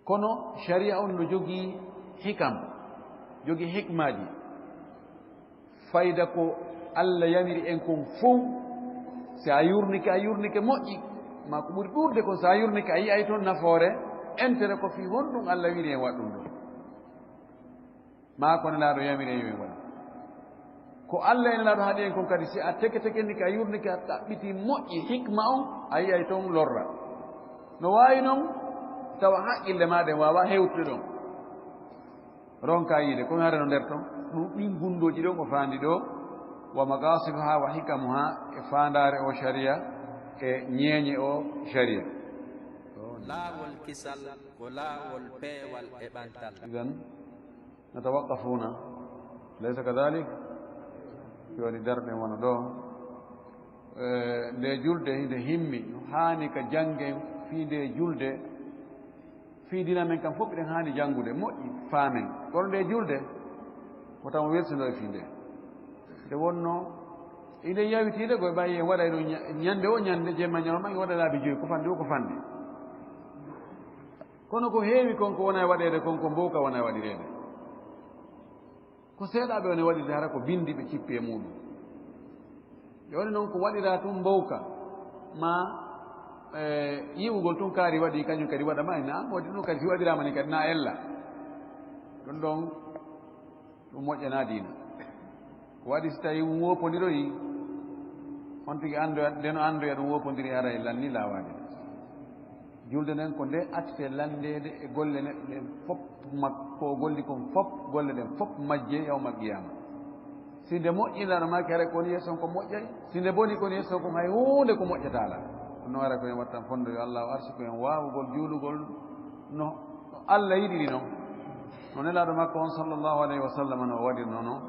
B: kono sharia on no jogii hikam jogii hikmaji fayda ko Allah yamiri en kon fof si a yurnike moƴƴi ma ko ɓuri ɓurde kon so a yurnike a yiyay toon nafoore entere ko fi honɗum Allah wiri en waɗɗum ɗo ma ko nelaaɗo yamiri en yo en waɗa ko Allah e nelaaɗo haɗi en kon kadi si a tekendike a yurnike a ɗaɓɓiti moƴƴi hikma on a yiyay toon lorra no waawi noon tawa haqqille maɗa en wawa hewtude ɗon ronka yiide komi hare no nder toon ɗum ɗin gundoji ɗon o faandi ɗo wa magasiduha wa hikamuha e fandare o sharia e ñeeñe o sharia
A: laawol kisal ko laawol peewal e ɓantal.
B: idan natawaqqafuna laysa kadalik yoni darɗe wona ɗo nde julde nde himmi haani ka janngen fii nde julde fii dina men kam fof eɗen haani janngude moƴƴi faamen kono nde julde ko taw welsindo e fii nde wonno inde yawitiide koye ɓayi en waɗay ɗo ñannde o ñannde jemma ñalawma en waɗa laabi joyi ko fande o ko fande kono ko heewi kon ko wona e waɗeede kon ko mbowka wona e waɗireede ko seeɗaɓe one waɗirde hara ko bindi ɓe cippi e muɗum joni noon ko waɗira tun mbowka ma yiwugol tun kaari waɗi kañum kadi waɗama na wodi ɗum kadi si waɗirama ni kadi na ella ɗum ɗon ɗum moƴƴana diina ko waɗi so tawi woppodiroyi on tigi ndeno anndoya ɗum woppodiri hara e lanni lawade julde nden ko nde accete landede e golle neɗɗo ɗen fof ko golli kon fof golle ɗen fof majje yawmal qiyama si nde moƴƴinaɗo maki hara koni yeeso on ko moƴƴay si nde boni koni yeeso kon hay hunde ko moƴƴatala ɗum noon ara ko en wattan fondo yo allah o arsi ko en wawugol juulugol no allah yiɗi ɗi noon no nelaɗo makko on sallllahu alayhi wa sallam no o waɗirno noon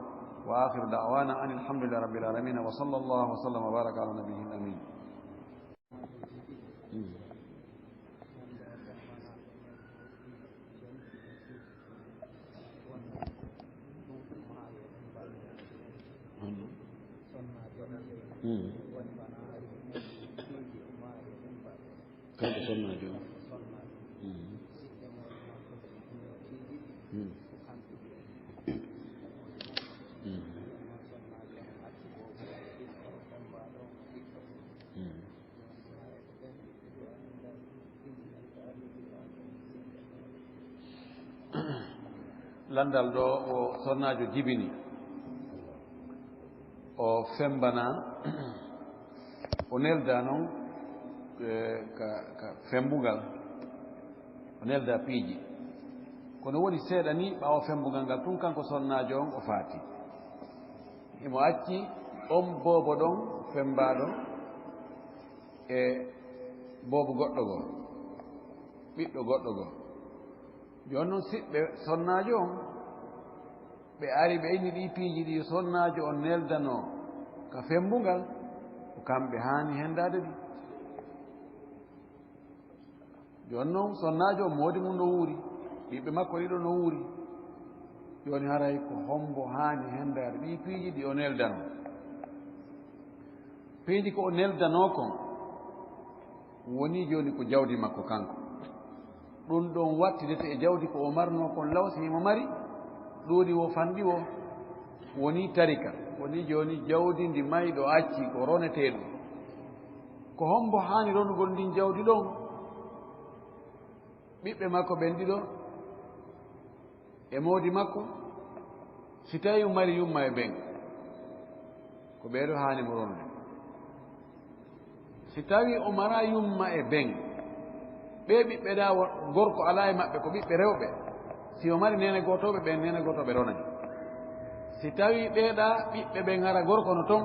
B: wa akhiru da'wana an alhamdulillahi rabbil alamin wa sallallahu wa sallam wa baraka ala nabiyil amin kanko sonnajo landal ɗo o sonnajo jibini o fembana o nelda noon ka fembugal o nelda piiji kono woni seeɗa ni ɓaawo fembugal ngal tun kanko sonnajo on o faati imo acci on boobo ɗon fembaɗo e boobo goɗɗo goo ɓiɗɗo goɗɗo goo joni noon siɓɓe sonnajo on ɓe ari ɓe inni ɗi piiji ɗi sonnajo on neldano ka fembungal ko kamɓe haani hendade ɗi joni noon sonnajo o moodi mum no wuuri ɓiɓɓe makko ɗiɗo no wuuri joni haray ko hombo haani hendade ɗi piiji ɗi o neldano piiji ko o neldano kon woni joni ko jawdi makko kanko ɗum ɗon wattidete e jawdi ko o marno kon lawsi himo mari ɗuuɗi wo fanɗi wo woni tarika woni joni jawdi ndi mayɗo acci ko ronete ɗum ko hombo haani ronugol ndin jawdi ɗon ɓiɓɓe makko ɓen ɗiɗo e moodi makko si tawi mari yumma e ɓen ko ɓeeɗo haani mo ronde si tawi o mara yumma e ɓen ɓe ɓiɓɓe ɗa gorko ala e maɓɓe ko ɓiɓɓe rewɓe si o mari nene gotoɓe ɓen nene gotoɓe ronani si tawi ɓeeɗa ɓiɓɓe ɓen hara gorko no toon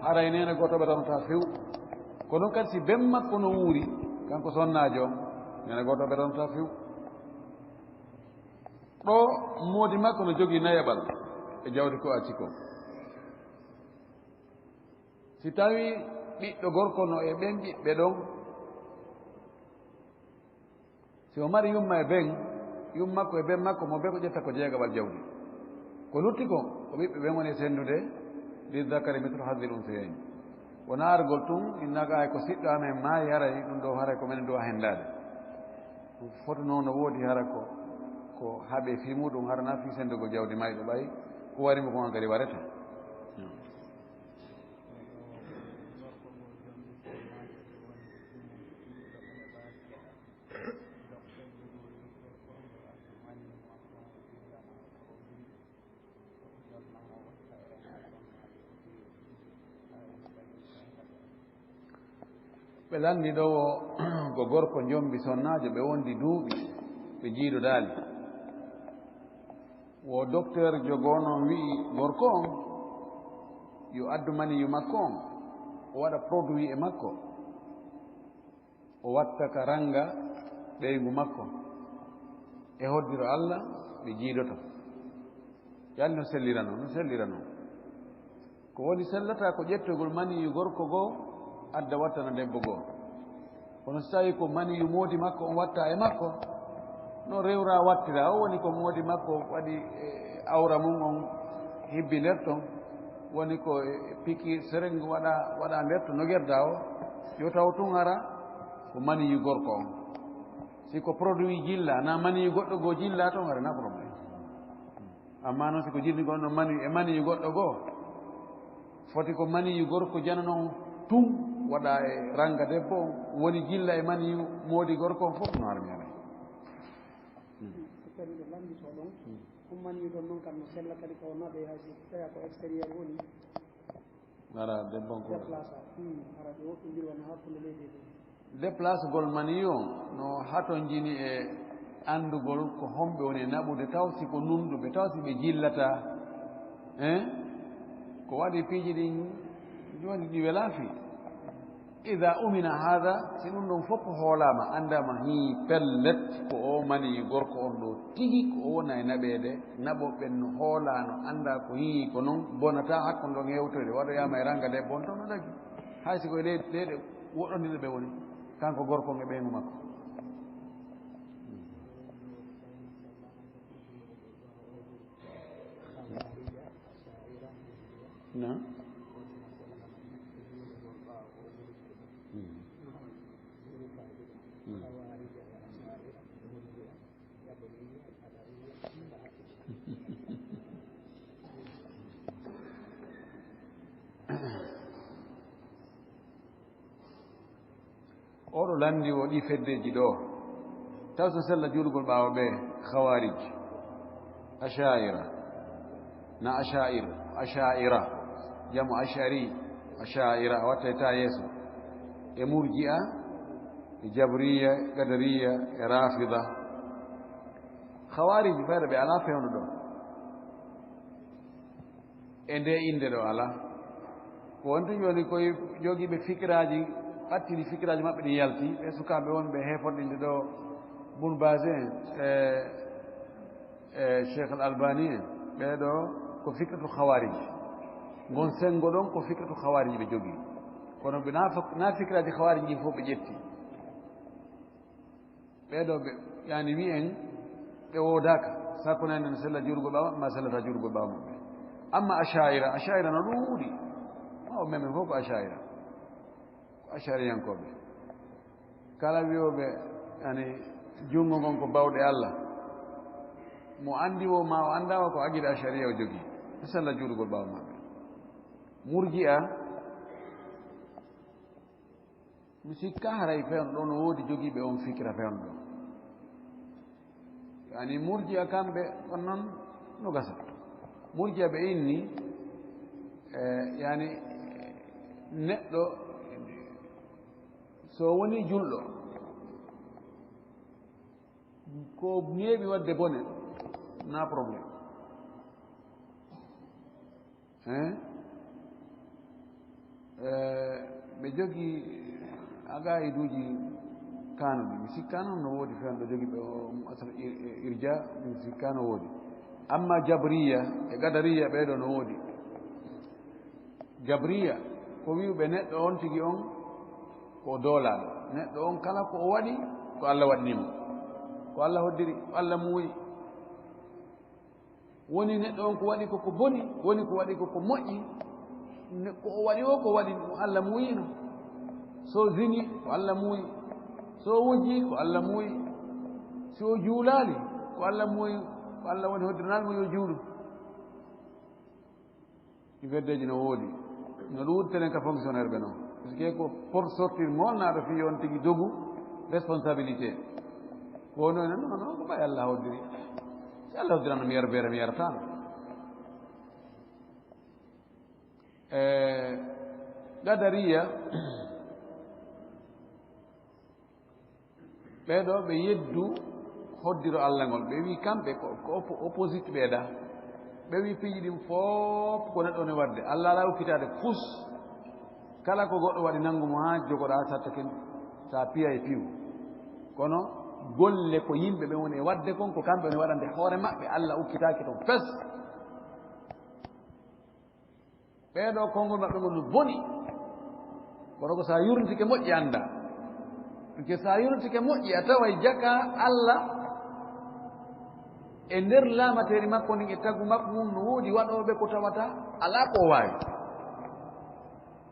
B: haray nene gotoɓe ronata few ko ɗum kadi si ben makko no wuuri kanko sonnajo on nene gotoɓe ronata few ɗo moodi makko no jogii nayaɓal e jawdi ko acci ko si tawi ɓiɗɗo gorko no e ɓen ɓiɓɓe ɗon si o mari yumma e ɓen yummakko e ɓen makko mo ɓe ko ƴetta ko jeegaɓal jawdi ko lutti ko o ɓiɓɓe ɓen woni senndude lizzakari mitro hadil unsayayni wona argol tun innaka hay ko siɗɗo amen maayi haray ɗum ɗo haray ko menen dowa hendade ɗum fotuno no woodi hara ko haaɓe fi muɗum harana fi senndugo jawdi mayɗo ɓay ko warimo ko on kadi warete ɓe lanndi ɗo ko gorko jombi sonnajo ɓe wondi duuɓi ɓe jiiɗodaali wo docteur jogono wi'i gorko on yo addu maniyu makko on o waɗa produit e makko o watta ka ranga ɓeygu makko e hoddiro Allah ɓe jiidoto yalni no sellirano ko woni sellata ko ƴettogol maniyu gorko goo adda wattana debbo goo kono so tawi ko maniyu moodi makko on watta e makko no rewra wattira o woni ko moodi makko waɗi awra mum on hibbi nder ton woni ko piki sérenge waɗa nder to no gerda o yo taw tun hara ko maniyu gorko on si ko produit jilla na maniyu goɗɗo goo jilla toon hara na probléme amma noon siko jirni gonɗo maniyu goɗɗo goo foti ko maniyu gorko janano tun waɗa e ranga debbo on woni jilla e maniyu moodi gorko on fof no har miyana
C: kadi ɗo lambito ɗon ɗum maniyu ɗon noon kam no sella kadi ko naɓe haysi tawa ko extérieur woni
B: ara debbo ko
C: déplace ara ɓe woɗɗodir wona hakkude leydi
B: déplace gol maniyu on no hato jini e andugol ko homɓe woni e naɓude taw siko nunɗuɓe taw si ɓe jillata ko waɗi piiji ɗin joni ɗi welaafi ida umina hada si ɗum ɗon fof hoolama andama hi pellet ko o mani gorko on ɗo tigi ko o wona e naɓede naɓoɓen no hoolano anda ko hi ko noon bonata hakkude ɗon yewtoyde waɗoyama e ranga debbo on toon no dagi hay sikoye leyɗe woɗɗondiɗo ɓe woni kanko gorko on e ɓeygu makko na oɗo landi o ɗi feddeji ɗo taw so sella juulugol ɓaawa ɓe khawarij ashaira na ashaira jamu ashari ashaira a watta e ta yeeso e murji'a e jabriya gadariya e rafida khawariji feere ɓe ala fewno ɗo e nde inde ɗo ala ko wonti joni koye jogiiɓe fikiraji ɓattini fikiraji maɓɓe ɗi yalti ɓe sukaɓe wonɓe heforɗinde ɗo Bun Baz en e Cheikh al Albani en ɓeɗo ko fikratu khawariji gon sengo ɗon ko fikratu khawariji ɓe jogii kono ɓe na fikiraji khawariji ɗi fof ɓe ƴetti ɓeɗo ɓe yani wi en ɓe wodaka sakkunani no sella jurgol ɓawa ma sellata jurgol ɓawa maɓɓe amma ashaira no ɗuuɗi mawo memen fof ko ashaira ko ashariyankoɓe kala wiyoɓe yani junngo ngon ko bawɗe Allah mo andi wo ma o andama ko aguiɗe asharia o jogii no sella jurgol ɓawa maɓɓe murji'a mi sikka haray fewno ɗo no woodi jogiiɓe on fikira fewno ɗo yani murji'a kamɓe on noon no gasa murji'a ɓe inni yani neɗɗo so woni julɗo ko neeɓi wadde bone na probléme ɓe jogii agaiduji kanuɗi mi sikka noon no woodi fewno ɗo jogii ɓe irja mi sikka no woodi amma jabriya e gadariya ɓeeɗo no woodi jabriya ko wiwɓe neɗɗo on tigi on ko doolaɗo neɗɗo on kala ko o waɗi ko Allah waɗnimo ko Allah hoddiri ko Allah muuyi woni neɗɗo on ko waɗi koko boni woni ko waɗi koko moƴƴi ko o waɗi o ko waɗi Allah muuyino so zini ko Allah muuyi so wujji ko Allah muuyi so juulaali ko Allah muuyi ko Allah woni hoddiranalmo yo juulu ɗi weddeji no woodi no ɗuuɗtenen ka fonctionnaire ɓe noon par ce que ko pour sortir molnaɗo fi on tigi dogu responsabilité ko noon non ko ɓay Allah hoddiri si Allah hoddirano mi yerbere mi yeratano gadariya ɓeɗo ɓe yeddu hoddiro Allah ngol ɓe wi kamɓe ko opposite ɓeeɗa ɓe wi piiji ɗin fof ko neɗɗo ne wadde Allah ala ukkitade fus kala ko goɗɗo waɗi nanngu mo haa jogoɗa sa piya e piw kono golle ko yimɓe ɓe woni e wadde kon ko kamɓe woni waɗande hoore maɓɓe Allah ukkitaaki toon fes ɓeeɗo konngol maɓɓe ngol no boni kono ko sa yurnitike moƴƴi annda ke sa yurnitike moƴƴi a taway jaka Allah e nder laamateeri makko ndin e taggu makko mum no woodi waɗooɓe ko tawata alaa ko waawi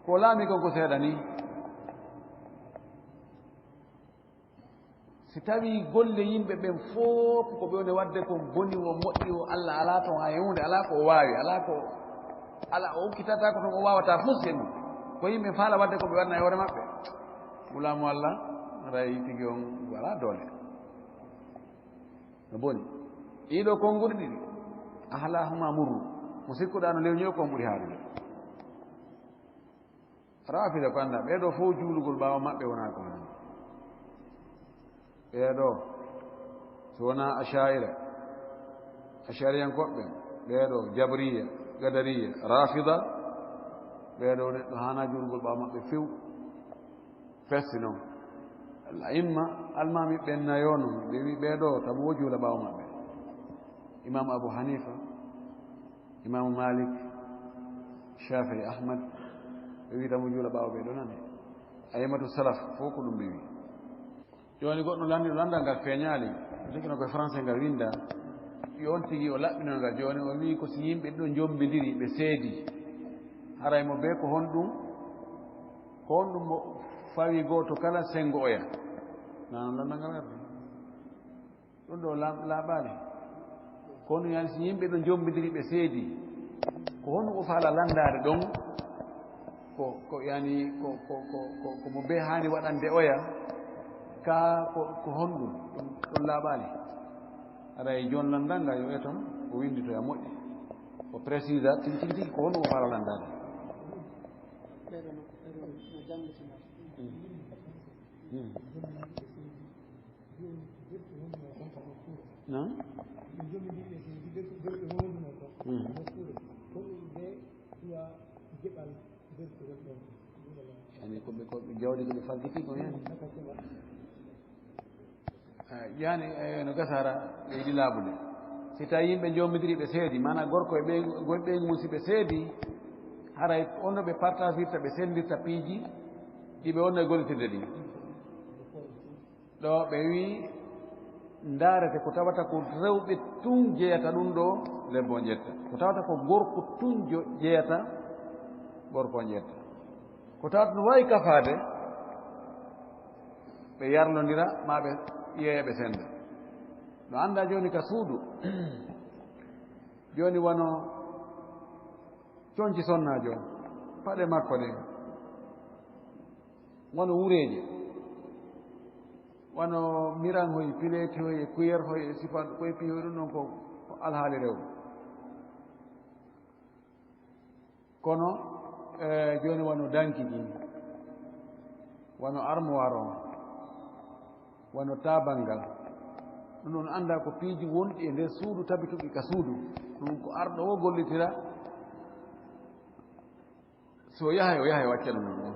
B: ko laami kon ko seeɗa ni si tawii golle yimɓe ɓen fof ko ɓe woni wadde kon boni o moƴƴi o Allah alaa toon hay hunde alaa ko o waawi alaa ko ala o ukkitata ko toon o waawata fof se mum ko yimɓe faala wadde ko ɓe waɗna e hoore maɓɓe wulaamu Allah ray tigi on wala doole no boni ɗiɗo konnguri ɗiɗi ahlahuma murru mo sikkuɗa no lewñi o kon ɓuri haarude rafida ko annda ɓeeɗo fof juulugol ɓaawa maɓɓe wonaa ko nan ɓeeɗo so wonaa ashariyankoɓɓe ɓeeɗo jabriya gadariya rafida ɓeeɗo neɗɗo haana juulugol ɓaawa maɓɓe few festi noon imma almami ɓen nayo noon ɓe wi ɓeeɗo tabo wo juula ɓaawa maɓɓe imamu abou hanifa imamu malik shafii ahmad ɓe wi tamo juula ɓaawa ɓeeɗo nane aimatu salaf fof ko ɗum ɓe wi jooni goɗɗo landiɗo landal ngal feeñaali jokkino koye français ngal winda yo on tigi o laɓɓino ngal jooni o wi ko si yimɓe ɗo jombidiri ɓe seedi haray mo bee ko honɗum mo fawi gooto kala sengo oya nanon landal ngal werde ɗum ɗo laaɓaali kono yani si yimɓe ɗo jombidiri ɓe seedi ko honɗum o faala landaade ɗon ko yani ko mo bee haani waɗande oya ka ko honɗum ɗum laaɓaali aɗa jooni landal ngal yo e toon o winnditoya moƴƴi o précise a tigi tigi tigi ko honɗum o faala landaade non yani koɓe jawdi koɓe falkiti ko yani yani no gasara ɓe yiɗi laaɓude si tawi yimɓe jomidiri ɓe seedi mana gorko e ɓeygu mum si ɓe seedi haray onno ɓe partageirta ɓe sendirta piiji ɗiɓe wonno e gollitirde ɗi ɗo ɓe wi ndaarete ko tawata ko rewɓe tun jeyata ɗum ɗo debbo jetta ko tawata ko gorko tun jeyata gorko jetta ko tawata no wawi kafaade ɓe yarlodira ma ɓe yeeya ɓe senda no annda jooni ka suudu jooni wono coñci sonnaajo paɗe makko ɗen wono wureeje wono miran hoye pileeti hoye kuyere hoye sifa koye pihoy ɗum ɗon ko alhaali rewɓe kono jooni wono danki ɗi wono armoire o wono tabangal ɗum ɗon annda ko piiji wonɗi e nder suudu tabituɗi ka suudu ɗum ko arɗo o gollitira so yahay o yahay wacca ɗum ɗon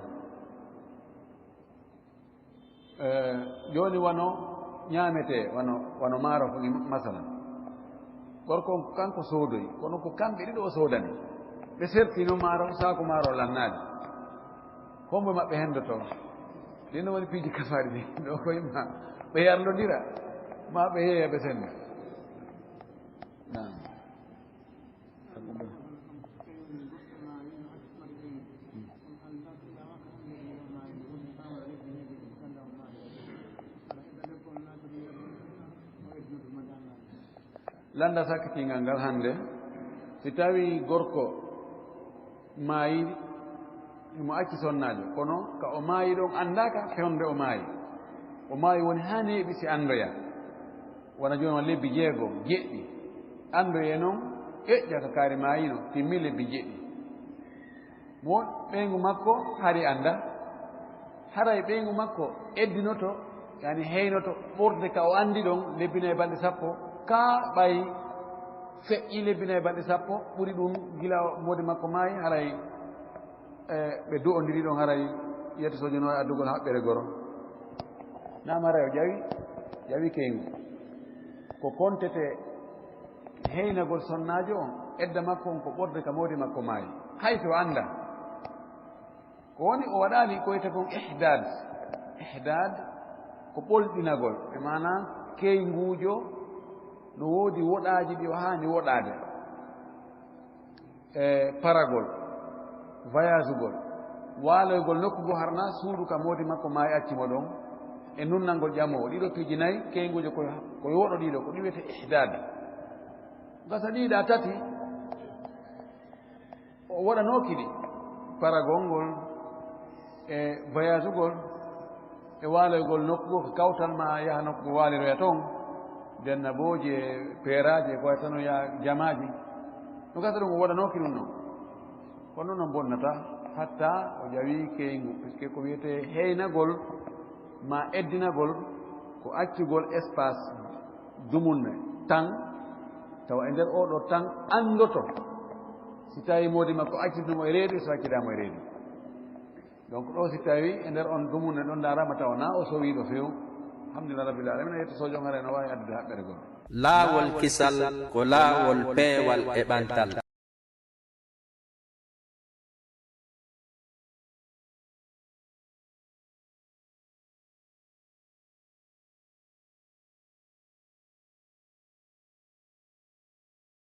B: jooni wono ñaametee wono maaro ko masala gorko kanko soodoyi kono ko kamɓe ɗiɗo o soodani ɓe sertino maaro saako maaro lannaade hombo maɓɓe henndotoo ɗino woni piiji kafaari ɗi ɗo koye ma ɓe yarlodira ma ɓe yeeya ɓe sennda landa sakkitingal ngal hannde si tawi gorko maayi mo acci sonnaajo kono ka o maayi ɗon anndaaka fewnde o maayi woni haa neeɓi si anndoya wona jooni won lebbi 6 jeɗɗi anndoye noon ƴeƴƴa ko kaari maayino timmi lebbi 7 mo ɓeygu makko hari annda haray ɓeygu makko eddinoto yani heynoto ɓurde ka o anndi ɗon lebbinayi balɗe 10 ka ɓay feƴƴi lebbinayi balɗe 10 ɓuri ɗum gila moodi makko maayi haray ɓe do'ondiri ɗon haray yettosojo no addugol haɓɓere goro namara o ƴawi keygu ko kontete heynagol sonnajo on edda makko on ko ɓorde ka mawdi makko maayi hay to anda ko woni o waɗali ko wiyete kon ihdad ko ɓolɗinagol e mana keygujo no woodi woɗaji ɗi o haani woɗade e paragol voyage ugol waaloygol nokkugo harna suudu ka mawdi makko maayi accimo ɗon e nunnalngol ƴamowo ɗiɗo piiji nayyi keygujo ko woɗo ɗiɗo ko ɗi wiyete ihdad gasa ɗiɗa tati o waɗanoki ɗi paragol ngol e voyage ugol e waaloygol nokkugo ko kawtal ma yaha nokkugo waaliroya toon dennabooji e peeraji e ko way tano ya jamaji ɗum gasa ɗum o waɗanoki ɗum noon kono noon bonnata hatta o ƴawi keygu puisque ko wiyete heynagol ma eddinagol ko accugol espace dumunne tan tawa e nder oɗo tan andoto si tawi modi makko accidemo e reedu so accitamo e reedu donc ɗo si tawi e nder on dumunne ɗon darama tawa na o sowiɗo few alhamdulillah rabbil alamin yetto sojo ngare no wawi addude haɓɓere goɗɗo
A: laawol kisal ko laawol peewal e ɓantal